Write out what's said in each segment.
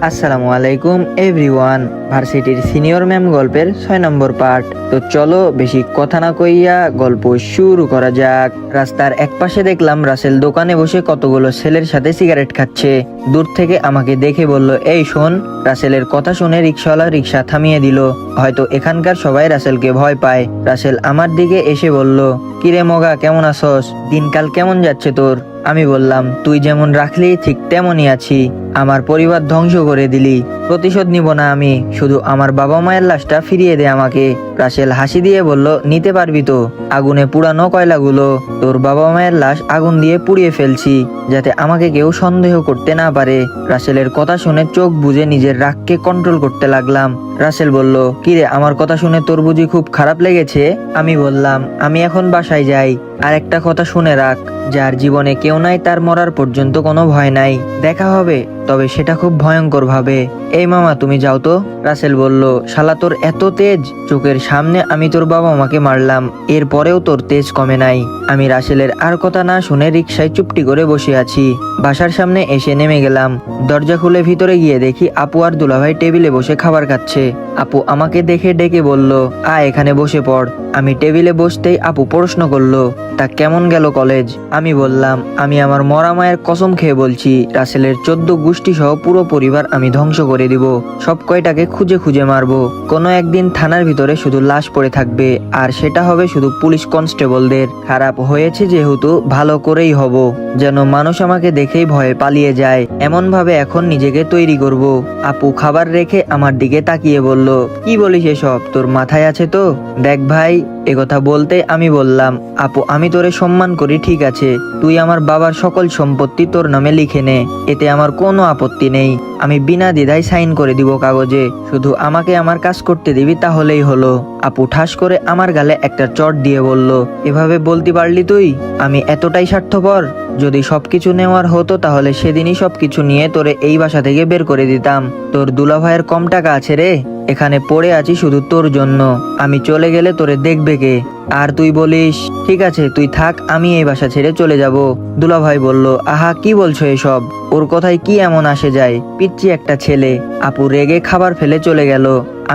আসসালামু আলাইকুম এভরিওয়ান। ভার্সিটির সিনিয়র ম্যাম গল্পের 6 নম্বর পার্ট। তো চলো বেশি কথা না কইয়া গল্প শুরু করা যাক। রাস্তার একপাশে দেখলাম রাসেল দোকানে বসে কতগুলো ছেলের সাথে সিগারেট খাচ্ছে। দূর থেকে আমাকে দেখে বলল, এই শোন। রাসেলের কথা শুনে রিক্সাওয়ালা রিক্সা থামিয়ে দিল। হয়তো এখানকার সবাই রাসেলকে ভয় পায়। রাসেল আমার দিকে এসে বলল, কিরে মগা, কেমন আছস? দিনকাল কেমন যাচ্ছে তোর? আমি বললাম, তুই যেমন রাখলি ঠিক তেমনই আছি। আমার পরিবার ধ্বংস করে দিলি, প্রতিশোধ নিব না আমি, শুধু আমার বাবা মায়ের লাশটা ফিরিয়ে দে আমাকে। রাসেল হাসি দিয়ে বলল, নিতে পারবি তো? আগুনে পুড়ানো কয়লাগুলো তোর বাবা মায়ের লাশ আগুন দিয়ে পুড়িয়ে ফেলছি, যাতে আমাকে কেউ সন্দেহ করতে না পারে। রাসেলের কথা শুনে চোখ বুজে নিজের রাগকে কন্ট্রোল করতে লাগলাম। রাসেল বলল, কিরে, আমার কথা শুনে তোর বুঝি খুব খারাপ লেগেছে? আমি বললাম, আমি এখন বাসায় যাই। আর একটা কথা শুনে রাখ, যার জীবনে কেউ নাই তার মরার পর্যন্ত কোনো ভয় নাই। দেখা হবে, তবে সেটা খুব ভয়ঙ্কর ভাবে। এই মামা, তুমি যাও তো। রাসেল বলল, শালা তোর এত তেজ? চোখের সামনে আমি তোর বাবা মাকে মারলাম, এরপরেও তোর তেজ কমে নাই। আমি রাসেলের আর কথা না শুনে রিকশায় চুপটি করে বসে আছি। বাসার সামনে এসে নেমে গেলাম। দরজা খুলে ভিতরে গিয়ে দেখি আপু আর দুলাভাই টেবিলে বসে খাবার খাচ্ছে। আপু আমাকে দেখে ডেকে বলল, এখানে বসে পড়। আমি টেবিলে বসতেই আপু প্রশ্ন করলো, তা কেমন গেল কলেজ? আমি বললাম, আমি আমার মরা মায়ের কসম খেয়ে বলছি, রাসেলের 14 গোষ্ঠী সহ পুরো পরিবার আমি ধ্বংস করে দিব। সব কয়টাকে খুঁজে খুঁজে মারবো। কোনো একদিন থানার ভিতরে শুধু লাশ পড়ে থাকবে, আর সেটা হবে শুধু পুলিশ কনস্টেবলদের। খারাপ হয়েছে যেহেতু ভালো করেই হব, যেন মানুষ আমাকে দেখেই ভয়ে পালিয়ে যায়। এমন ভাবে এখন নিজেকে তৈরি করব। আপু খাবার রেখে আমার দিকে তাকিয়ে বলল, কি বলিস এসব? তোর মাথায় আছে তো? দেখ ভাই, একথা বলতে আমি বললাম, আপু আমি তোরে সম্মান করি, ঠিক আছে, তুই আমার বাবার সকল সম্পত্তি তোর নামে লিখে নে, এতে আমার কোনো আপত্তি নেই। আমি বিনা দ্বিধায় সাইন করে দিব কাগজে, শুধু আমাকে আমার কাজ করতে দিবি, তাহলেই হলো। আপু ঠাস করে আমার গালে একটা চট দিয়ে বলল, এভাবে বলতে পারলি তুই? আমি এতটাই স্বার্থপর? যদি সবকিছু নেওয়ার হতো তাহলে সেদিনই সবকিছু নিয়ে তোরে এই বাসা থেকে বের করে দিতাম। তোর দুলাভাইয়ের কম টাকা আছে রে? এখানে পড়ে আছি শুধু তোর জন্য। আমি চলে গেলে তোরে দেখবে কে? আর তুই বলিস, ঠিক আছে তুই থাক, আমি এই বাসা ছেড়ে চলে যাব। দুলাভাই বলল, আহা কি বলছো এসব? ওর কথায় কি এমন আসে যায়? পিচ্চি একটা ছেলে। আপু রেগে খাবার ফেলে চলে গেল।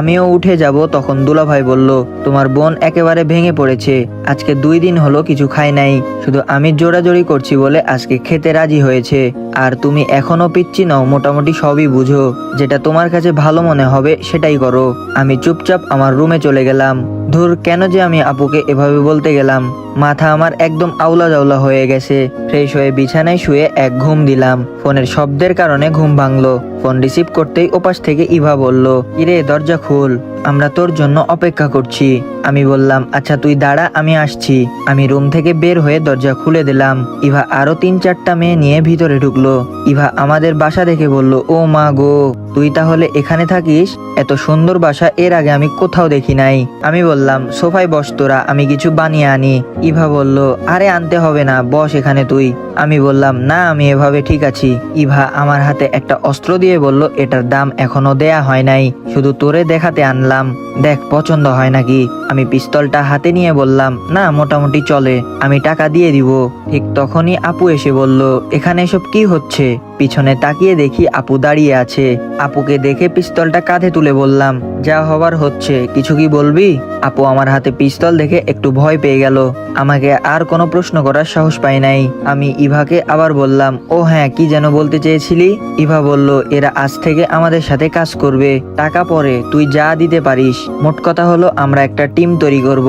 আমিও উঠে যাব, তখন দুলাভাই বলল, তোমার বোন একেবারে ভেঙে পড়েছে। আজকে 2 দিন হলো কিছু খায় নাই, শুধু আমি জোরাজোরি করছি বলে আজকে খেতে রাজি হয়েছে। আর তুমি এখনো পিচ্চি নও, মোটামুটি সবই বুঝো। যেটা তোমার কাছে ভালো মনে হবে সেটাই করো। আমি চুপচাপ আমার রুমে চলে গেলাম। ধুর, কেন যে আমি আপুকে এভাবে বলতে গেলাম। মাথা আমার একদম আউলা জাউলা হয়ে গেছে। ফ্রেশ হয়ে বিছানায় শুয়ে এক ঘুম দিলাম। ফোনের শব্দের কারণে ঘুম ভাঙলো। ফোন রিসিভ করতেই ওপাশ থেকে ইভা বলল, ইরে দরজা খুল, আমরা তোর জন্য অপেক্ষা করছি। আমি বললাম, আচ্ছা তুই দাঁড়া, আমি আসছি। আমি রুম থেকে বের হয়ে দরজা খুলে দিলাম। ইভা আরো 3-4টা মেয়ে নিয়ে ভিতরে ঢুকলো। ইভা আমাদের বাসা দেখে বলল, ও মা গো, তুই তাহলে এখানে থাকিস? এত সুন্দর বাসা এর আগে আমি কোথাও দেখি নাই। আমি বললাম, সোফায় বস তোরা, আমি কিছু বানিয়ে আনি। ইভা বলল, আরে আনতে হবে না, বস এখানে তুই। আমি বললাম, না আমি এভাবে ঠিক আছি। ইভা আমার হাতে একটা অস্ত্র দিয়ে বলল, এটার দাম এখনো দেয়া হয় নাই, শুধু তোরে দেখাতে আনলাম, দেখ পছন্দ হয় নাকি। আমি পিস্তলটা হাতে নিয়ে বললাম, না মোটামুটি চলে, আমি টাকা দিয়ে দিব। ঠিক তখনই আপু এসে বলল, এখানে এসব কি হচ্ছে? পিছনে তাকিয়ে দেখি আপু দাঁড়িয়ে আছে। আপুকে দেখে পিস্তলটা কাঁধে তুলে বললাম, যা হবার হচ্ছে, কিছু কি বলবি? আপু আমার হাতে পিস্তল দেখে একটু ভয় পেয়ে গেল। আমাকে আর কোনো প্রশ্ন করার সাহস পাই নাই। আমি ইভাকে আবার বললাম, ও হ্যাঁ, কি যেন বলতে চেয়েছিলি? ইভা বলল, এরা আজ থেকে আমাদের সাথে কাজ করবে, টাকা পরে তুই যা দিতে পারিস। মোট কথা হলো আমরা একটা টিম তৈরি করব,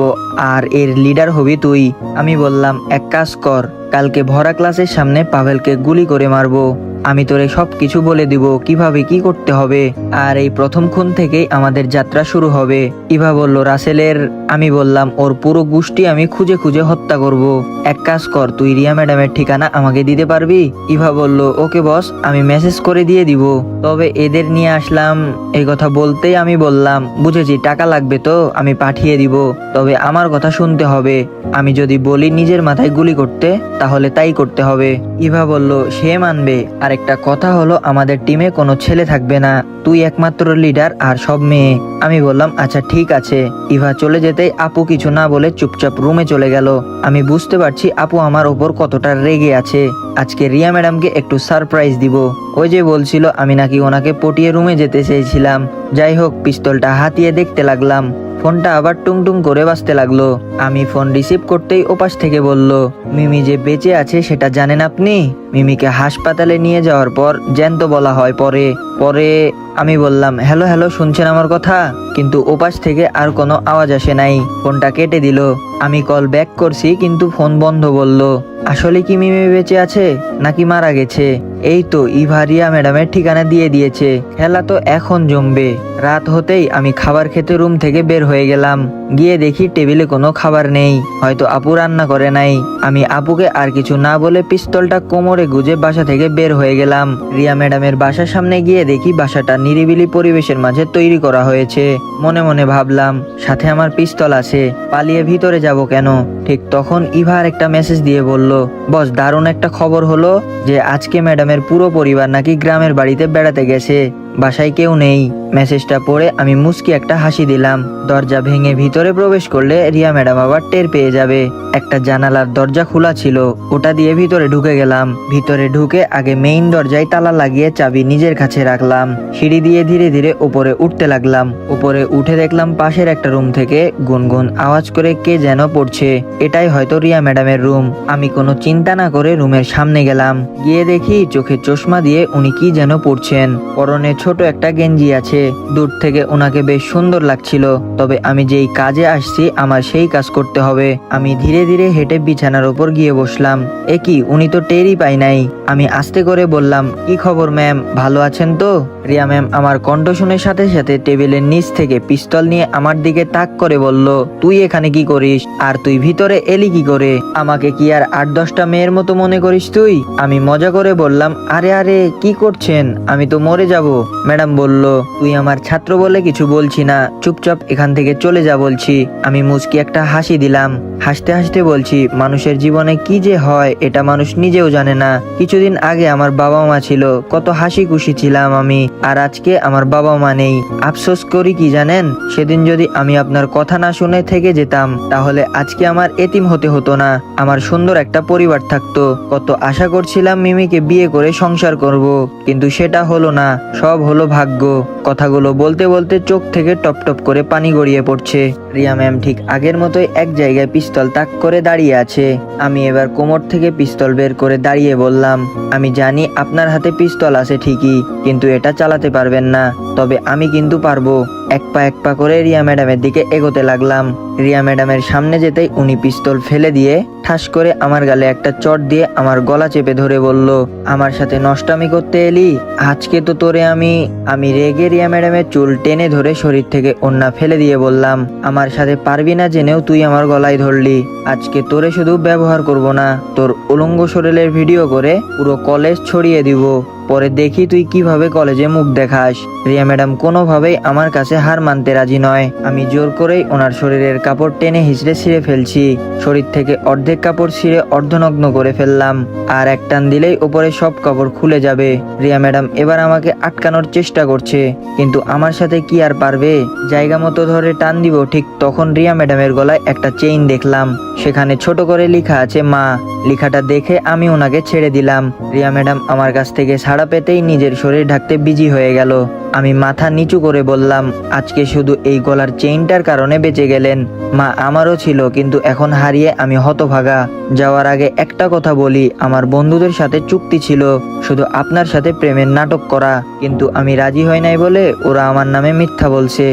আর এর লিডার হবি তুই। আমি বললাম, এক কাজ কর, কালকে ভরা ক্লাসের সামনে পাভেলকে গুলি করে মারবো। আমি তোরে সবকিছু বলে দিব, কিভাবে কি করতে হবে। আর এই প্রথম খুন থেকেই আমাদের যাত্রা শুরু হবে। ইভা বলল, রাসেলের? আমি বললাম, ওর পুরো গোষ্ঠী আমি খুঁজে খুঁজে হত্যা করব। এক কাজ কর, তুই রিয়া ম্যাডামের ঠিকানা আমাকে দিতে পারবি? ইভা বলল, ওকে বস, আমি মেসেজ করে দিয়ে দিব। তবে এদের নিয়ে আসলাম এই কথা বলতেই আমি বললাম, বুঝেছি, টাকা লাগবে তো আমি পাঠিয়ে দিব, তবে আমার কথা শুনতে হবে। আমি যদি বলি নিজের মাথায় গুলি করতে, তাহলে তাই করতে হবে। ইভা বলল, সে মানবে। আর একটা কথা হলো, আমাদের টিমে কোনো ছেলে থাকবে না, তুই একমাত্র লিডার আর সব মেয়ে। আমি বললাম, আচ্ছা ঠিক আছে। ইভা চলে যেতেই আপু কিছু না বলে চুপচাপ রুমে চলে গেল। আমি বুঝতে পারছি আপু আমার ওপর কতটা রেগে আছে। আজকে রিয়া ম্যাডামকে একটু সারপ্রাইজ দিব। ওই যে বলছিল আমি নাকি ওনাকে পটিয়ে রুমে যেতে চেয়েছিলাম। যাই হোক, পিস্তলটা হাতিয়ে দেখতে লাগলাম। ফোনটা আবার টুংটুং করে বাজতে লাগলো। আমি ফোন রিসিভ করতেই ওপাশ থেকে বলল, মিমি যে বেঁচে আছে সেটা জানেন আপনি? মিমিকে হাসপাতালে নিয়ে যাওয়ার পর জ্যান্ত বলা হয় পরে পরে আমি বললাম, হ্যালো হ্যালো, শুনছেন আমার কথা? কিন্তু ওপাশ থেকে আর কোনো আওয়াজ আসে নাই। ফোনটা কেটে দিল। আমি কল ব্যাক করছি কিন্তু ফোন বন্ধ বলল। আসলে কি মিমি বেঁচে আছে নাকি মারা গেছে? এই তো ইভা রিয়া ম্যাডামের ঠিকানা দিয়ে দিয়েছে। খেলা তো এখন জমবে। রাত হতেই আমি খাবার খেতে রুম থেকে বের হয়ে গেলাম। গিয়ে দেখি টেবিলে কোনো খাবার নেই, হয়তো আপু রান্না করে নাই। আমি আপুকে আর কিছু না বলে পিস্তলটা কোমরে গুজে বাসা থেকে বের হয়ে গেলাম। রিয়া ম্যাডামের বাসার সামনে গিয়ে দেখি বাসাটা নিরিবিলি পরিবেশের মাঝে তৈরি করা হয়েছে। মনে মনে ভাবলাম, সাথে আমার পিস্তল আছে, পালিয়ে ভিতরে যাব কেন? ঠিক তখন ইভা একটা মেসেজ দিয়ে বলল, বস, দারুণ একটা খবর হলো যে আজকে ম্যাডামের পুরো পরিবার নাকি গ্রামের বাড়িতে বেড়াতে গেছে, বাসায় কেউ নেই। মেসেজটা পড়ে আমি মুচকি একটা হাসি দিলাম। দরজা ভেঙে ভিতরে প্রবেশ করলে রিয়া ম্যাডাম আবার টের পেয়ে যাবে। একটা জানালার দরজা খোলা ছিল, ওটা দিয়ে ভিতরে ঢুকে গেলাম। ভিতরে ঢুকে আগে মেইন দরজায় তালা লাগিয়ে চাবি নিজের কাছে রাখলাম। সিঁড়ি দিয়ে ধীরে ধীরে উপরে উঠতে লাগলাম। উপরে উঠে দেখলাম পাশের একটা রুম থেকে গুনগুন আওয়াজ করে কে যেন পড়ছে। এটাই হয়তো রিয়া ম্যাডামের রুম। আমি কোনো চিন্তা না করে রুমের সামনে গেলাম। গিয়ে দেখি চোখে চশমা দিয়ে উনি কি যেন পড়ছেন। পরনে ছোট একটা গেঞ্জি আছে। দূর থেকে ওনাকে বেশ সুন্দর লাগছিল। তবে আমি যেই কাজে আসছি আমার সেই কাজ করতে হবে। আমি ধীরে ধীরে হেঁটে বিছানার উপর গিয়ে বসলাম। এ কি, উনি তো টেরই পাই নাই। আমি আস্তে করে বললাম, কি খবর ম্যাম, ভালো আছেন তো? রিয়া ম্যাম আমার কণ্ঠ শুনে সাথে সাথে টেবিলের নিচ থেকে পিস্তল নিয়ে আমার দিকে তাক করে বলল, তুই এখানে কি করিস? আর তুই ভিতরে এলি কি করে? আমাকে কি আর 8-10টা মেয়ের মতো মনে করিস তুই? আমি মজা করে বললাম, আরে আরে কি করছেন, আমি তো মরে যাব। ম্যাডাম বলল, তুই আমার ছাত্র বলে কিছু বলছি না, চুপচাপ এখান থেকে চলে যা বলছি। আমি মুচকি একটা হাসি দিলাম। হাসতে হাসতে বলছি, মানুষের জীবনে কি যে হয় এটা মানুষ নিজেও জানে না। কিছুদিন আগে আমার বাবা মা ছিল, কত হাসি খুশি ছিলাম আমি, আর আজকে আমার বাবা মা নেই। আফসোস করি কি জানেন, সেদিন যদি আমি আপনার কথা না শুনে থেকে যেতাম তাহলে আজকে আমার এতিম হতে হতো না, আমার সুন্দর একটা পরিবার থাকতো। কত আশা করছিলাম মিমিকে বিয়ে করে সংসার করব, কিন্তু সেটা হলো না, সব হলো ভাগ্য। কথাগুলো বলতে বলতে চোখ থেকে টপ টপ করে পানি গড়িয়ে পড়ছে। রিয়া ম্যাম ঠিক আগের মতোই এক জায়গায় পিস্তল তাক করে দাঁড়িয়ে আছে। আমি এবার কোমর থেকে পিস্তল বের করে দাঁড়িয়ে বললাম, আমি জানি আপনার হাতে পিস্তল আছে ঠিকই, কিন্তু এটা চালাতে পারবেন না, তবে আমি কিন্তু পারবো। এক পা করে রিয়া ম্যাডামের দিকে এগোতে লাগলাম। রিয়া ম্যাডামের সামনে যেতেই উনি পিস্তল ফেলে দিয়ে ঠাস করে আমার গালে একটা চট দিয়ে আমার গলা চেপে ধরে বলল, আমার সাথে নষ্টামি করতে এলি? আজকে তো তোরে আমি রেগে রিয়া ম্যাডামের চুল টেনে ধরে শরীর থেকে ওন্না ফেলে দিয়ে বললাম, আমার সাথে পারবি না জেনেও তুই আমার গলায় ধরলি। আজকে তোরে শুধু ব্যবহার করব না, তোর উলঙ্গ শরীরের ভিডিও করে পুরো কলেজ ছড়িয়ে দিব। পরে দেখি তুই কিভাবে কলেজে মুখ দেখাস। রিয়া ম্যাডাম কোনোভাবেই আমার কাছে হার মানতে রাজি নয়। আমি জোর করেই ওনার শরীরের কাপড় টেনে হিঁচড়ে ছিঁড়ে ফেলছি। শরীর থেকে অর্ধেক কাপড় ছিঁড়ে অর্ধনগ্ন করে ফেললাম। আর এক টান দিলেই উপরে সব কাপড় খুলে যাবে। রিয়া ম্যাডাম এবার আমাকে আটকানোর চেষ্টা করছে, কিন্তু আমার সাথে কি আর পারবে। জায়গা মতো ধরে টান দিব, ঠিক তখন রিয়া ম্যাডামের গলায় একটা চেইন দেখলাম, সেখানে ছোট করে লেখা আছে মা। লেখাটা দেখে আমি ওনাকে ছেড়ে দিলাম। রিয়া ম্যাডাম আমার কাছ থেকে ছাড়া পেতেই নিজের শরীর ঢাকতে বিজি হয়ে গেল। আমি মাথা নিচু করে বললাম, আজকে শুধু এই গলার চেইনটার কারণে বেঁচে গেলেন। মা আমারও ছিল, কিন্তু এখন হারিয়ে আমি হতভাগা। যাওয়ার আগে একটা কথা বলি, আমার বন্ধুদের সাথে চুক্তি ছিল শুধু আপনার সাথে প্রেমের নাটক করা, কিন্তু আমি রাজি হই নাই বলে ওরা আমার নামে মিথ্যা বলছে।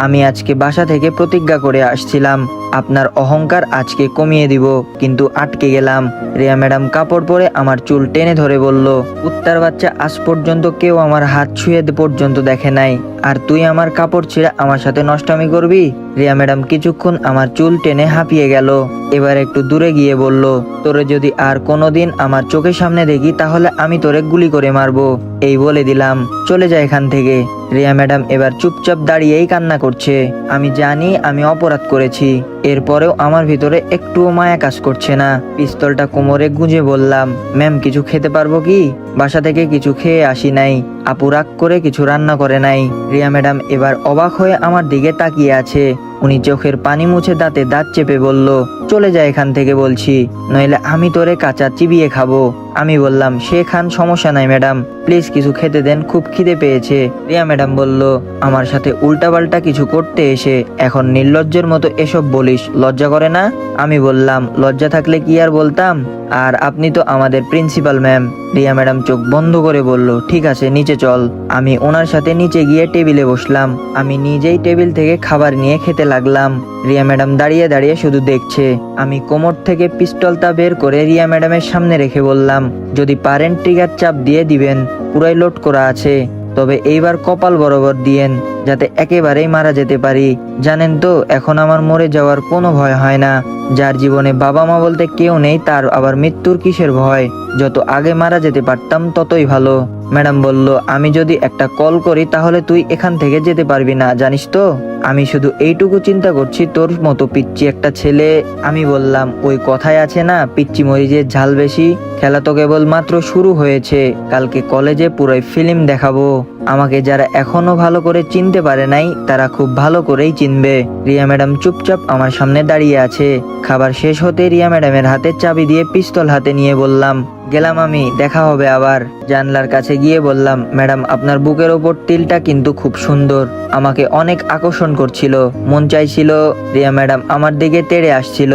আমি আজকে বাসা থেকে প্রতিজ্ঞা করে আসছিলাম আপনার অহংকার আজকে কমিয়ে দিব, কিন্তু আটকে গেলাম। রিয়া ম্যাডাম কাপড় পরে আমার চুল টেনে ধরে বলল, কুত্তার বাচ্চা, আজ পর্যন্ত কেউ আমার হাত ছুঁয়ে পর্যন্ত দেখে নাই, আর তুই আমার কাপড় ছিঁড়ে আমার সাথে নষ্টামি করবি? রিয়া ম্যাডাম কিছুক্ষণ আমার চুল টেনে হাঁপিয়ে গেল। এবার একটু দূরে গিয়ে বলল, তোরে যদি আর কোনোদিন আমার চোখের সামনে দেখি তাহলে আমি তোরে গুলি করে মারবো। এই বলে দিলাম, চলে যায় এখান থেকে। রিয়া ম্যাডাম এবার চুপচাপ দাঁড়িয়েই কান্না করছে। আমি জানি আমি অপরাধ করেছি, এরপরেও আমার ভিতরে একটুও মায়া কাজ করছে না। পিস্তলটা কোমরে গুঁজে বললাম, ম্যাম কিছু খেতে পারবো কি? বাসা থেকে কিছু খেয়ে আসি নাই, আপু রাগ করে কিছু রান্না করে নাই। রিয়া ম্যাডাম এবার অবাক হয়ে আমার দিকে তাকিয়ে আছে। উনি চোখের পানি মুছে দাঁতে দাঁত চেপে বলল, চলে যায় এখান থেকে বলছি, নইলে আমি তোরে কাঁচা চিবিয়ে খাবো। আমি বললাম, সে খান, সমস্যা নাই ম্যাডাম, প্লিজ কিছু খেতে দেন, খুব খিদে পেয়েছে। রিয়া ম্যাডাম বলল, আমার সাথে উল্টাপাল্টা কিছু করতে এসে এখন নির্লজ্জের মতো এসব বলিস, লজ্জা করে না? আমি বললাম, লজ্জা থাকলে কি আর বলতাম, আর আপনি তো আমাদের প্রিন্সিপাল ম্যাম। রিয়া ম্যাডাম চোখ বন্ধ করে বলল, ঠিক আছে নিচে চল। আমি ওনার সাথে নিচে গিয়ে টেবিলে বসলাম। আমি নিজেই টেবিল থেকে খাবার নিয়ে খেতে লাগলাম। রিয়া ম্যাডাম দাঁড়িয়ে দাঁড়িয়ে শুধু দেখছে। আমি কোমর থেকে পিস্তলটা বের করে রিয়া ম্যাডামের সামনে রেখে বললাম, যদি পারেন ট্রিগার চাপ দিয়ে দিবেন, পুরাই লোড করা আছে, তবে এইবার কপাল বরাবর দিয়েন, যাতে একেবারেই মারা যেতে পারি। জানেন তো, এখন আমার মরে যাওয়ার কোনো ভয় হয় না। যার জীবনে বাবা মা বলতে কেউ নেই, তার আবার মৃত্যুর কিসের ভয়? যত আগে মারা যেতে পারতাম ততই ভালো। ম্যাডাম বলল, আমি যদি একটা কল করি তাহলে তুই এখান থেকে যেতে পারবি না, জানিস তো? আমি শুধু এইটুকু চিন্তা করছি, তোর মতো পিচ্চি একটা ছেলে। আমি বললাম, ওই কথায় আছে না, পিচ্চি মরিচের ঝাল বেশি। খেলা তো কেবল মাত্র শুরু হয়েছে, কালকে কলেজে পুরোই ফিল্ম দেখাবো। আমাকে যারা এখনো ভালো করে চিনতে পারে নাই, তারা খুব ভালো করেই চিনবে। রিয়া ম্যাডাম চুপচাপ আমার সামনে দাঁড়িয়ে আছে। খাবার শেষ হতে রিয়া ম্যাডামের হাতে চাবি দিয়ে পিস্তল হাতে নিয়ে বললাম, গেলাম আমি, দেখা হবে আবার। জানলার কাছে গিয়ে বললাম, ম্যাডাম আপনার বুকের ওপর তিলটা কিন্তু খুব সুন্দর, আমাকে অনেক আকর্ষণ করছিল, মন চাইছিল। রিয়া ম্যাডাম আমার দিকে তেড়ে আসছিল।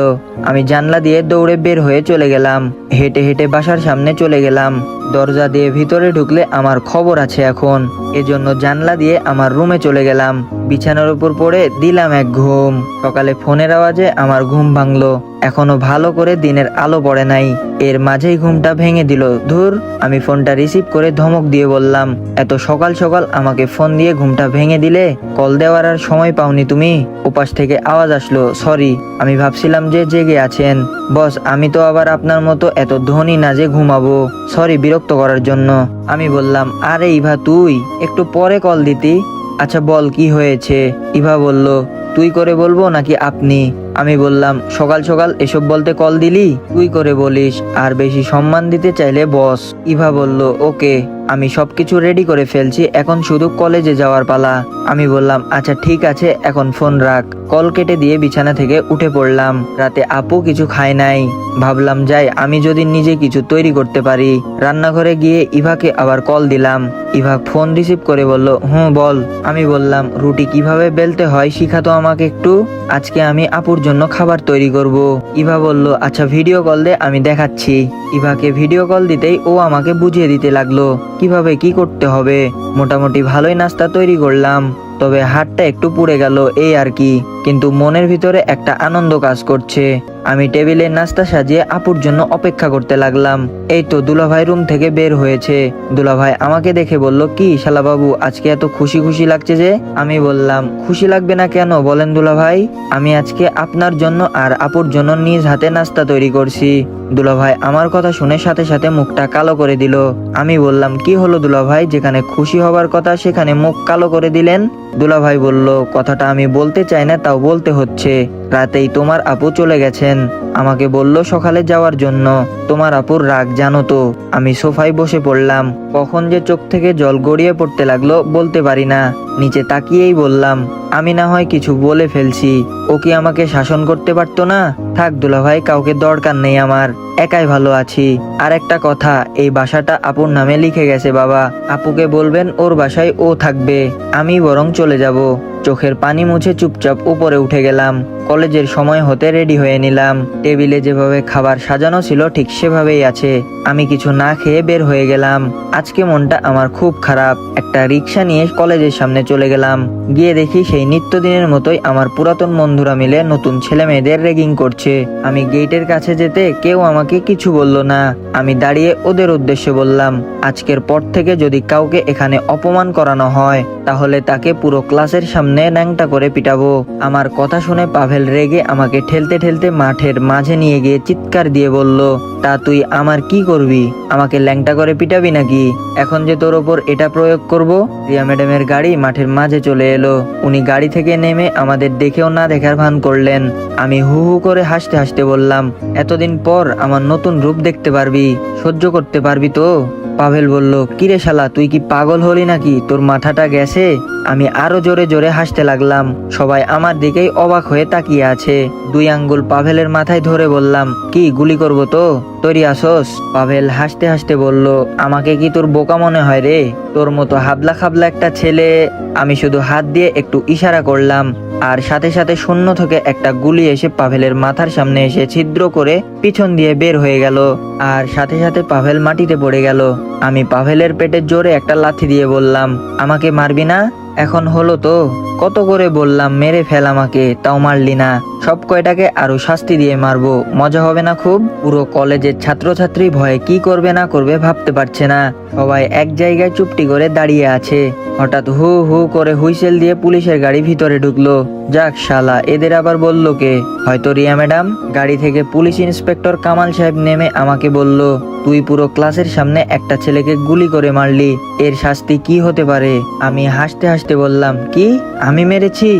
আমি জানলা দিয়ে দৌড়ে বের হয়ে চলে গেলাম। হেঁটে হেঁটে বাসার সামনে চলে গেলাম। দরজা দিয়ে ভিতরে ঢুকলে আমার খবর আছে এখন, এজন্য জানলা দিয়ে আমার রুমে চলে গেলাম। বিছানার উপর পড়ে দিলাম এক ঘুম। সকালে ফোনের আওয়াজে আমার ঘুম ভাঙলো। এখনো ভালো করে দিনের আলো পড়ে নাই, এর মাঝেই ঘুমটা ভেঙে দিল। ধুর, আমি ফোনটা রিসিভ করে ধমক দিয়ে বললাম, এত সকাল সকাল আমাকে ফোন দিয়ে ঘুমটা ভেঙে দিলে? কল দেওয়ার আর সময় পাওনি তুমি? ওপাশ থেকে আওয়াজ আসলো, সরি, আমি ভাবছিলাম যে জেগে আছেন। বস, আমি তো আবার আপনার মতো এত ধনী না যে ঘুমাবো, সরি বিরক্ত করার জন্য। আমি বললাম, আরে ইভা, তুই একটু পরে কল দিতি। আচ্ছা বল, কি হয়েছে? ইভা বলল, তুই করে বলবো নাকি আপনি? আমি বললাম, সকাল সকাল এসব বলতে কল দিলি? তুই করে বলিস, আর বেশি সম্মান দিতে চাইলে বস। ইভা বলল, ওকে, আমি সবকিছু রেডি করে ফেলছি, এখন শুধু কলেজে যাওয়ার পালা। আমি বললাম, আচ্ছা ঠিক আছে, এখন ফোন রাখ। কল কেটে দিয়ে বিছানা থেকে উঠে পড়লাম। রাতে আপু কিছু খায় নাই, ভাবলাম যাই, আমি যদি নিজে কিছু তৈরি করতে পারি। রান্নাঘরে গিয়ে ইভাকে আবার কল দিলাম। ইভা ফোন রিসিভ করে বলল, হুম বল। আমি বললাম, রুটি কিভাবে বেলতে হয় শিখাতো আমাকে একটু, আজকে আমি আপুর জন্য খাবার তৈরি করব। ইভা বলল, আচ্ছা ভিডিও কল দে, আমি দেখাচ্ছি। ইভাকে ভিডিও কল দিতেই ও আমাকে বুঝিয়ে দিতে লাগলো কিভাবে কি করতে হবে। মোটামুটি ভালোই নাস্তা তৈরি করলাম, তবে হাতটা একটু পুড়ে গেল, এই আর কি। কিন্তু মনের ভিতরে একটা আনন্দ কাজ করছে। আমি টেবিলে নাস্তা সাজিয়ে আপুর জন্য অপেক্ষা করতে লাগলাম। এই তো দুলাভাই রুম থেকে বের হয়েছে। দুলাভাই আমাকে দেখে বলল, কি শালাবাবু, আজকে এত খুশি খুশি লাগছে যে? আমি বললাম, খুশি লাগবে না কেন বলেন দুলাভাই, আমি আজকে আপনার জন্য আর আপুর জন্য নিজ হাতে নাস্তা তৈরি করছি। দুলাভাই আমার কথা শুনে সাথে সাথে মুখটা কালো করে দিল। আমি বললাম, কি হলো দুলাভাই, যেখানে খুশি হবার কথা সেখানে মুখ কালো করে দিলেন? দুলাভাই বলল, কথাটা আমি বলতে চাই না, তাও বলতে হচ্ছে। রাতেই তোমার আপু চলে গেছেন, আমাকে বলল সকালে যাওয়ার জন্য। তোমার আপুর রাগ জানো তো। আমি সোফায় বসে পড়লাম। কখন যে চোখ থেকে জল গড়িয়ে পড়তে লাগলো বলতে পারি না। নিচে তাকিয়েই বললাম, আমি না হয় কিছু বলে ফেলছি, ও কি আমাকে শাসন করতে পারতো না? থাক দুলাভাই, কাউকে দরকার নেই আমার, একাই ভালো আছি। আর একটা কথা, এই বাসাটা আপুর নামে লিখে গেছে বাবা, আপুকে বলবেন ওর বাসায় ও থাকবে, আমি বরং চলে যাব। চোখের পানি মুছে চুপচাপ উপরে উঠে গেলাম। কলেজের সময় হতে রেডি হয়ে নিলাম। টেবিলে যেভাবে খাবার সাজানো ছিল ঠিক সেভাবেই আছে। আমি কিছু না খেয়ে বের হয়ে গেলাম। আজকে মনটা আমার খুব খারাপ। একটা রিক্সা নিয়ে কলেজের সামনে চলে গেলাম। গিয়ে দেখি সেই নিত্যদিনের মতোই আমার পুরাতন বন্ধুরা মিলে নতুন ছেলে মেয়েদের রেগিং করছে। আমি গেটের কাছে যেতে কেউ আমাকে কিছু বলল না। আমি দাঁড়িয়ে ওদের উদ্দেশ্যে বললাম, আজকের পর থেকে যদি কাউকে এখানে অপমান করানো হয় তাহলে তাকে পুরো ক্লাসের সামনে ন্যাংটা করে পিটাবো। আমার কথা শুনে পাভেল রেগে আমাকে ঠেলতে ঠেলতে মাঠের মাঝে নিয়ে গিয়ে চিৎকার দিয়ে বলল, তা তুই আমার কি করবি? আমাকে ল্যাংটা করে পিটাবি নাকি? এখন যে তোর ওপর এটা প্রয়োগ করব। রিয়া ম্যাডামের গাড়ি মাঠের মাঝে চলে এলো। উনি গাড়ি থেকে নেমে আমাদের দেখেও না দেখার ভান করলেন। আমি হু হু করে হাসতে হাসতে বললাম, এতদিন পর আমার নতুন রূপ দেখতে পারবি, সহ্য করতে পারবি তো? পাভেল বলল, কিরে শালা, তুই কি পাগল হলি নাকি? তোর মাথাটা গেছে? আমি আরো জোরে জোরে হাসতে লাগলাম। সবাই আমার দিকেই অবাক হয়ে তাকিয়ে আছে। 2 আঙ্গুল পাভেলের মাথায় ধরে বললাম, কি গুলি করব তো? তৈরি আসোস? পাভেল হাসতে হাসতে বলল, আমাকে কি তোর বোকা মনে হয় রে? তোর মতো হাবলা খাবলা একটা ছেলে। আমি শুধু হাত দিয়ে একটু ইশারা করলাম, আর সাথে সাথে শূন্য থেকে একটা গুলি এসে পাভেলের মাথার সামনে এসে ছিদ্র করে পিছন দিয়ে বের হয়ে গেল, আর সাথে সাথে পাভেল মাটিতে পড়ে গেল। আমি পাভেলের পেটে জোরে একটা লাথি দিয়ে বললাম, আমাকে মারবি না? এখন হলো তো? কত করে বললাম মেরে ফেল আমাকে, তাও মারলি না। সব কয়টাকে আরো শাস্তি দিয়ে মারবো, মজা হবে না খুব? পুরো কলেজের ছাত্রছাত্রী ভয়ে কি করবে না করবে ভাবতে পারছে না। সবাই এক জায়গায় চুপটি করে দাঁড়িয়ে আছে। হঠাৎ হু হু করে হুইসেল দিয়ে পুলিশের গাড়ি ভিতরে ঢুকলো। যাক শালা, এদের আবার বললো কে? হয়তো রিয়া ম্যাডাম। গাড়ি থেকে পুলিশ ইন্সপেক্টর কামাল সাহেব নেমে আমাকে বলল, তুই পুরো ক্লাসের সামনে একটা ছেলেকে গুলি করে মারলি, এর শাস্তি কি হতে পারে? আমি হাসতে হাসতে বললাম, কি আমি মেরেছি?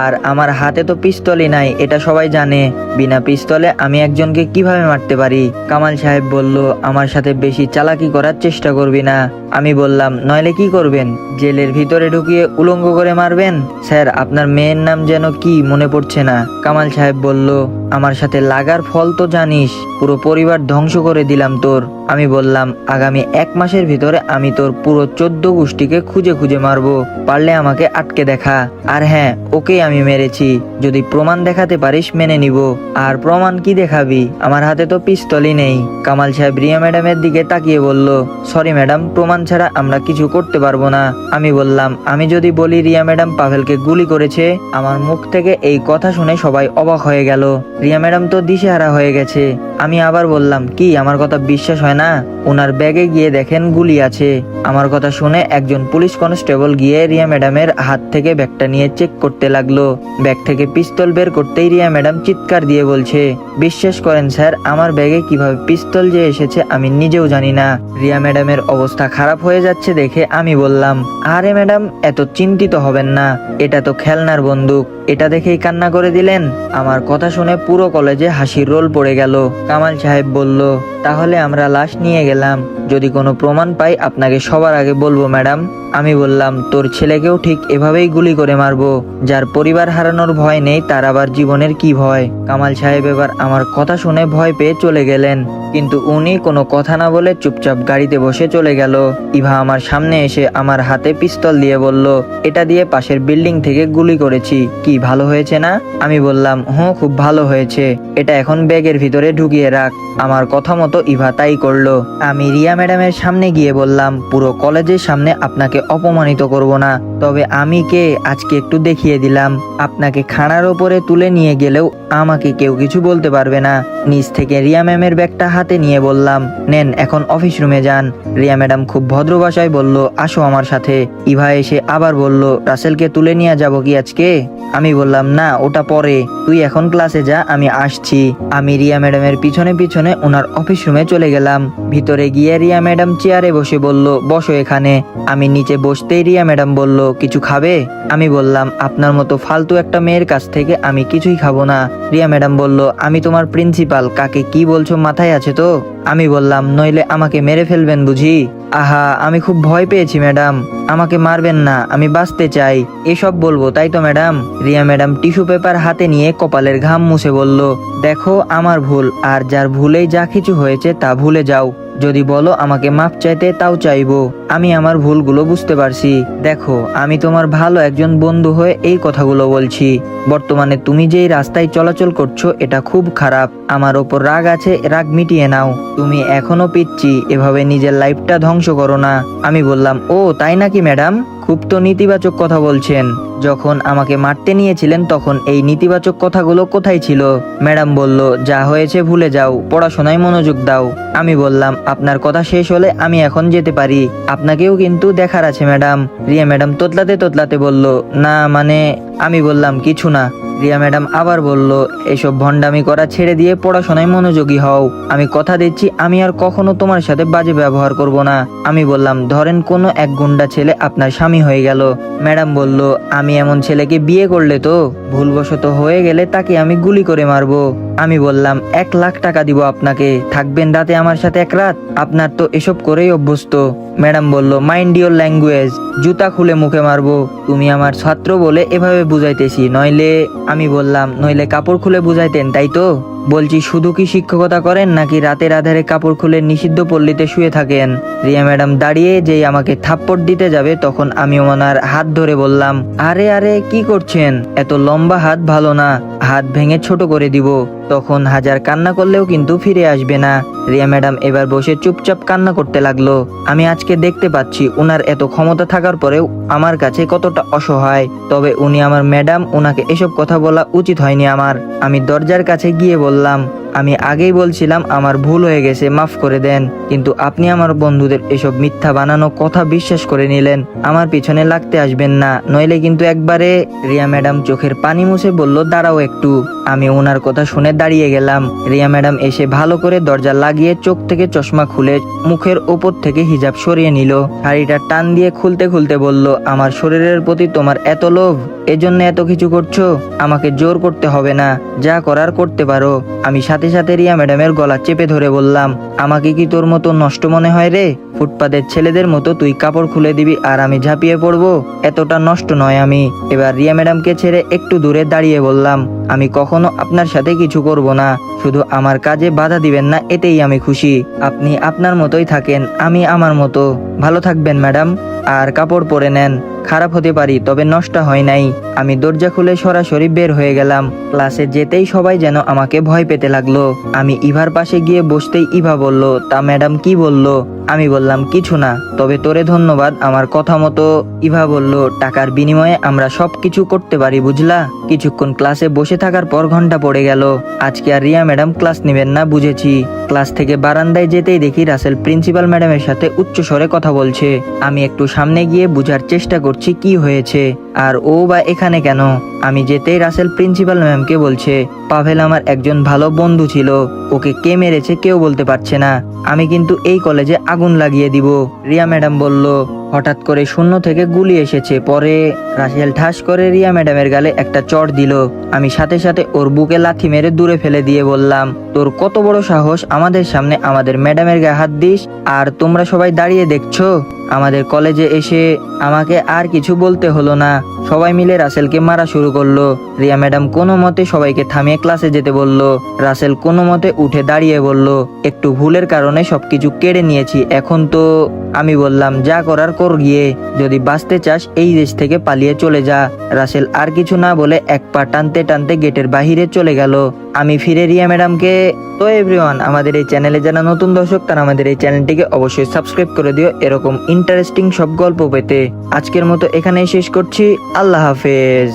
আর আমার হাতে তো পিস্তলই নাই, এটা সবাই জানে। বিনা পিস্তলে আমি একজনকে কিভাবে মারতে পারি? কামাল সাহেব বলল, আমার সাথে বেশি চালাকি করার চেষ্টা করবি না। আমি বললাম, নইলে কি করবেন? জেলের ভিতরে ঢুকিয়ে উলঙ্গ করে মারবেন? স্যার, আপনার মেয়ের নাম যেন কি মনে পড়ছে না। কামাল সাহেব বলল, আমার সাথে লাগার ফল তো জানিস, পুরো পরিবার ধ্বংস করে দিলাম তোর। আমি বললাম, আগামী 1 মাসের ভিতরে আমি তোর পুরো 14 গোষ্ঠীকে খুঁজে খুঁজে মারবো, পারলে আমাকে আটকে দেখা। আর হ্যাঁ, ওকেই আমি মেরেছি, যদি প্রমাণ দেখাতে পারিস মেনে নিব। আর প্রমাণ কি দেখাবি? আমার হাতে তো পিস্তলই নেই। কামাল সাহেব রিয়া ম্যাডামের দিকে তাকিয়ে বলল, সরি ম্যাডাম, প্রমাণ ছাড়া আমরা কিছু করতে পারবো না। আমি বললাম, আমি যদি বলি রিয়া ম্যাডাম পাভেলকে গুলি করেছে? আমার মুখ থেকে এই কথা শুনে সবাই অবাক হয়ে গেল। রিয়া ম্যাডাম তো দিশেহারা হয়ে গেছে। আমি আবার বললাম, কি আমার কথা বিশ্বাস হয় না? ওনার ব্যাগে গিয়ে দেখেন গুলি আছে। আমার কথা শুনে একজন পুলিশ কনস্টেবল গিয়ে রিয়া ম্যাডামের হাত থেকে ব্যাগটা নিয়ে চেক করতে লাগলো। ব্যাগ থেকে পিস্তল বের করতেই রিয়া ম্যাডাম চিৎকার দিয়ে বলছে, বিশ্বাস করেন স্যার, আমার ব্যাগে কিভাবে পিস্তল যে এসেছে আমি নিজেও জানি না। রিয়া ম্যাডামের অবস্থা খারাপ হয়ে যাচ্ছে দেখে আমি বললাম, আরে ম্যাডাম, এত চিন্তিত হবেন না, এটা তো খেলনার বন্দুক, এটা দেখেই কান্না করে দিলেন। আমার কথা শুনে পুরো কলেজে হাসির রোল পড়ে গেল। কামাল সাহেব বলল, তাহলে আমরা লাশ নিয়ে গেলাম, যদি কোনো প্রমাণ পাই আপনাকে সবার আগে বলবো ম্যাডাম। আমি বললাম, তোর ছেলেকেও ঠিক এভাবেই গুলি করে মারবো। যার পরিবার হারানোর ভয় নেই, তার আবার জীবনের কি ভয়? কামাল সাহেব এবার আমার কথা শুনে ভয় পেয়ে চলে গেলেন, কিন্তু উনি কোনো কথা না বলে চুপচাপ গাড়িতে বসে চলে গেল। ইভা আমার সামনে এসে আমার হাতে পিস্তল দিয়ে বলল, এটা দিয়ে পাশের বিল্ডিং থেকে গুলি করেছি, কি ভালো হয়েছে না? আমি বললাম, হ্যাঁ খুব ভালো হয়েছে, এটা এখন ব্যাগের ভিতরে ঢুকিয়ে রাখ। আমার কথা মতো ইভা তাই করলো। আমি রিয়া ম্যাডামের সামনে গিয়ে বললাম, পুরো কলেজের সামনে আপনাকে অপমানিত করব না, তবে আমি কে আজকে একটু দেখিয়ে দিলাম। আপনাকে খানার ওপরে তুলে নিয়ে গেলেও আমাকে কেউ কিছু বলতে পারবে না। নিচ থেকে রিয়া ম্যামের ব্যাগটা হাতে নিয়ে বললাম, নেন এখন অফিস রুমে যান। রিয়া ম্যাডাম খুব ভদ্র ভাষায় বলল, আসো আমার সাথে। ইভা এসে আবার বলল, রাসেলকে তুলে নিয়ে যাব কি আজকে? আমি বললাম, না ওটা পরে, তুই এখন ক্লাসে যা, আমি আসছি। আমি রিয়া ম্যাডামের পিছনে পিছনে ওনার অফিস রুমে চলে গেলাম। ভিতরে গিয়ে রিয়া ম্যাডাম চেয়ারে বসে বলল, বসো এখানে। আমি নিচে বসতেই রিয়া ম্যাডাম বলল, কিছু খাবে? আমি বললাম, আপনার মতো ফালতু একটা মেয়ের কাছ থেকে আমি কিছুই খাবো না। রিয়া ম্যাডাম বলল, আমি তোমার প্রিন্সিপাল, কাকে কি বলছো মাথায় আছে তো? আমি বললাম, নইলে আমাকে মেরে ফেলবেন বুঝি? আহা, আমি খুব ভয় পেয়েছি ম্যাডাম, আমাকে মারবেন না, আমি বাঁচতে চাই। এসব বলবো তাই তো madam? Riya madam tissue paper হাতে নিয়ে কপালের ঘাম মুছে বলল, দেখো আমার ভুল, আর যার ভুলেই যা কিছু হয়েছে তা ভুলে যাও। যদি বলো আমাকে মাপ চাইতে, তাও চাইবো। আমি আমার ভুলগুলো বুঝতে পারছি। দেখো, আমি তোমার ভালো একজন বন্ধু হয়ে এই কথাগুলো বলছি। বর্তমানে তুমি যেই রাস্তায় চলাচল করছো এটা খুব খারাপ। আমার ওপর রাগ আছে, রাগ মিটিয়ে নাও। তুমি এখনো পিচ্ছি, এভাবে নিজের লাইফটা ধ্বংস করো না। আমি বললাম, ও তাই নাকি ম্যাডাম? খুব তো নেতিবাচক কথা বলছেন। যখন আমাকে মারতে নিয়েছিলেন তখন এই নেতিবাচক কথাগুলো কোথায় ছিল? ম্যাডাম বলল, যা হয়েছে ভুলে যাও, পড়াশোনায় মনোযোগ দাও। আমি বললাম, আপনার কথা শেষ হলে আমি এখন যেতে পারি, আপনাকেও কিন্তু দেখার আছে ম্যাডাম। রিয়া ম্যাডাম তোতলাতে তোতলাতে বলল, না মানে। আমি বললাম, কিছু না, রিয়া ম্যাডাম আবার বলল, এসব ভণ্ডামি করা ছেড়ে দিয়ে পড়াশোনায় মনোযোগী হও। আমি কথা দিচ্ছি আমি আর কখনো তোমার সাথে বাজে ব্যবহার করব না। আমি বললাম, ধরেন কোনো এক গুন্ডা ছেলে আপনার স্বামী হয়ে গেল। ম্যাডাম বলল, আমি এমন ছেলেকে বিয়ে করলে তো ভুলবশত হয়ে গেলে তাকে আমি গুলি করে মারবো। আমি বললাম, 1,00,000 টাকা দিব আপনাকে, থাকবেন রাতে আমার সাথে এক রাত। আপনার তো এসব করেই অভ্যস্ত। ম্যাডাম বলল, মাইন্ড ইওর ল্যাঙ্গুয়েজ, জুতা খুলে মুখে মারবো। তুমি আমার ছাত্র বলে এভাবে বুঝাইতেছি, নইলে আমি বললাম, নইলে কাপড় খুলে বুঝাইতেন তাই তো? বলছি, শুধু কি শিক্ষকতা করেন নাকি রাতের আধারে কাপড় খুলে নিষিদ্ধ পল্লীতে শুয়ে থাকেন? রিয়া ম্যাডাম দাঁড়িয়ে যেই আমাকে থাপ্পড় দিতে যাবে তখন আমি ওনার হাত ধরে বললাম, আরে আরে কি করছেন, এত লম্বা হাত ভালো না, হাত ভেঙে ছোট করে দিব। তখন হাজার কান্না করলেও কিন্তু ফিরে আসবে না। রিয়া ম্যাডাম এবার বসে চুপচাপ কান্না করতে লাগলো। আমি আজকে দেখতে পাচ্ছি উনার এত ক্ষমতা থাকার পরেও আমার কাছে কতটা অসহায়। তবে উনি আমার ম্যাডাম, উনাকে এসব কথা বলা উচিত হয়নি আমার। আমি দরজার কাছে গিয়ে বললাম, আমি আগেই বলছিলাম আমার ভুল হয়ে গেছে, মাফ করে দেন। কিন্তু আপনি আমার বন্ধুদের এসব মিথ্যা বানানো কথা বিশ্বাস করে নিলেন। আমার পিছনে লাগতে আসবেন না, নইলে কিন্তু একবারে। রিয়া ম্যাডাম চোখের পানি মুছে বলল, দাঁড়াও একটু। আমি ওনার কথা শুনে দাঁড়িয়ে গেলাম। রিয়া ম্যাডাম এসে ভালো করে দরজা লাগিয়ে চোখ থেকে চশমা খুলে মুখের ওপর থেকে হিজাব সরিয়ে নিল। শাড়িটা টান দিয়ে খুলতে খুলতে বলল, আমার শরীরের প্রতি তোমার এত লোভ, এজন্য এত কিছু করছো? আমাকে জোর করতে হবে না, যা করার করতে পারো। আমি সাথে সাথে রিয়া ম্যাডামের গলা চেপে ধরে বললাম, আমাকে কি তোর মতো নষ্ট মনে হয় রে? ফুটপাতের ছেলেদের মতো তুই কাপড় খুলে দিবি আর আমি ঝাঁপিয়ে পড়বো? এতটা নষ্ট নয় আমি। এবার রিয়া ম্যাডামকে ছেড়ে একটু দূরে দাঁড়িয়ে বললাম, আমি কখনো আপনার সাথে কিছু করব না, শুধু আমার কাজে বাধা দিবেন না, এতেই আমি খুশি। আপনি আপনার মতোই থাকেন, আমি আমার মতো। ভালো থাকবেন ম্যাডাম, আর কাপড় পরে নেন। খারাপ হতে পারি, তবে নষ্ট হয় নাই। আমি দরজা খুলে সরাসরি বের হয়ে গেলাম। ক্লাসে যেতেই সবাই যেন আমাকে ভয় পেতে লাগলো। আমি ইভার পাশে গিয়ে বসতেই ইভা বলল, তা ম্যাডাম কি বলল? আমি বললাম, কিছু না, তবে তোরে ধন্যবাদ আমার কথা মতো। ইভা বলল, টাকার বিনিময়ে আমরা সবকিছু করতে পারি, বুঝলা? কিছুক্ষণ ক্লাসে বসে থাকার পর ঘন্টা পড়ে গেল। আজকে আর রিয়া ম্যাডাম ক্লাস নেবেন না, বুঝেছি। ক্লাস থেকে বারান্দায় যেতেই দেখি রাসেল প্রিন্সিপাল ম্যাডামের সাথে উচ্চ স্বরে কথা বলছে। আমি একটু সামনে গিয়ে বুঝার চেষ্টা করছি কি হয়েছে, আর ও বা এখানে কেন। আমি যেতেই রাসেল প্রিন্সিপাল ম্যামকে বলছে, পাভেল আমার একজন ভালো বন্ধু ছিল, ওকে কে মেরেছে কেউ বলতে পারছে না। আমি কিন্তু এই কলেজে আগুন লাগিয়ে দিব। রিয়া ম্যাডাম বলল, হঠাৎ করে শূন্য থেকে গুলি এসেছে। পরে রাসেল ঠাস করে রিয়া ম্যাডামের গালে একটা চড় দিল। আমি সাথে সাথে ওর বুকে লাথি মেরে দূরে ফেলে দিয়ে বললাম, তোর কত বড় সাহস আমাদের সামনে আমাদের ম্যাডামের গায়ে হাত দিস, আর তোমরা সবাই দাঁড়িয়ে দেখছো? আমাদের কলেজে এসে আমাকে আর কিছু বলতে হলো না, সবাই মিলে রাসেলকে মারা শুরু করলো। রিয়া ম্যাডাম কোনো মতে সবাইকে থামিয়ে ক্লাসে যেতে বলল। রাসেল কোনো মতে উঠে দাঁড়িয়ে বলল, একটু ভুলের কারণে সবকিছু কেড়ে নিয়েছি, এখন তো। আমি বললাম, যা করার কর গিয়ে, যদি বাঁচতে চাস এই দেশ থেকে পালিয়ে চলে যা। রাসেল আর কিছু না বলে এক পা টানতে টানতে গেটের বাহিরে চলে গেল। আমি ফিরে রিয়া ম্যাডামকে, তো এভরিওয়ান, আমাদের এই চ্যানেলে যারা নতুন দর্শক তারা আমাদের এই চ্যানেলটিকে অবশ্যই সাবস্ক্রাইব করে দিও এরকম ইন্টারেস্টিং সব গল্প পেতে। আজকের মতো এখানেই শেষ করছি, আল্লাহ হাফেজ।